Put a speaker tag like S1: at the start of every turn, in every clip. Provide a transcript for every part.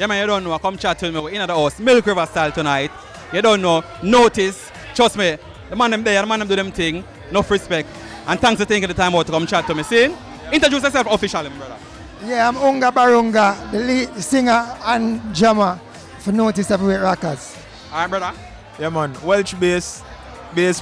S1: Yeah, man, you don't know. Come chat to me. We're in the house. Milk River style tonight. You don't know. Notice. Trust me. The man them there. The man them do them thing. Enough respect. And thanks for taking the time out to come chat to me. See? Introduce yourself officially, my brother.
S2: Yeah, I'm Unga Barunga, the lead singer and drummer for Notis Heavyweight Rockaz.
S1: Alright, brother.
S3: Yeah, man. Welsh bass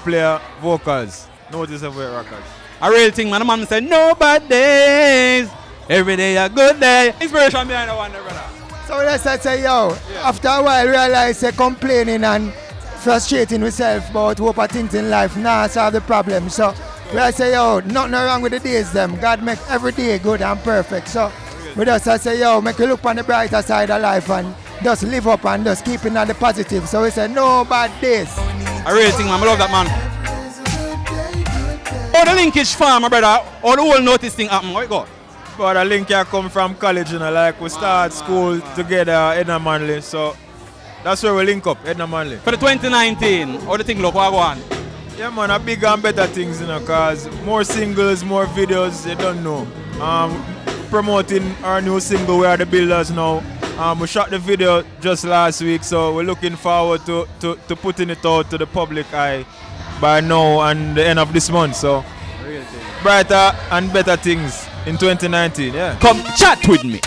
S3: player, vocals. Notis Heavyweight Rockaz.
S1: A real thing, man. The man said, no bad days. Every day a good day. Inspiration behind the one there, brother.
S2: So let's say, yo, after a while realize complaining and frustrating yourself about what things in life now solve the problem. So we say, yo, nothing wrong with the days them. God make every day good and perfect. So we just say, yo, make you look on the brighter side of life and just live up and just keep in on the positive. So we say, no bad days.
S1: A real thing, man. I love that, man. How the linkage farm, my brother? How the whole Notice thing happen? How it go?
S3: But the link here come from college, you know, like we start school together, Edna Manley. So that's where we link up, Edna Manley.
S1: For the 2019, how the thing look? What go on?
S3: Yeah, man, a bigger and better things, you know, because more singles, more videos, you don't know. Promoting our new single, We Are The Builders now. We shot the video just last week, so we're looking forward to putting it out to the public eye by now and the end of this month. So brighter and better things in 2019, yeah.
S1: Come chat with me.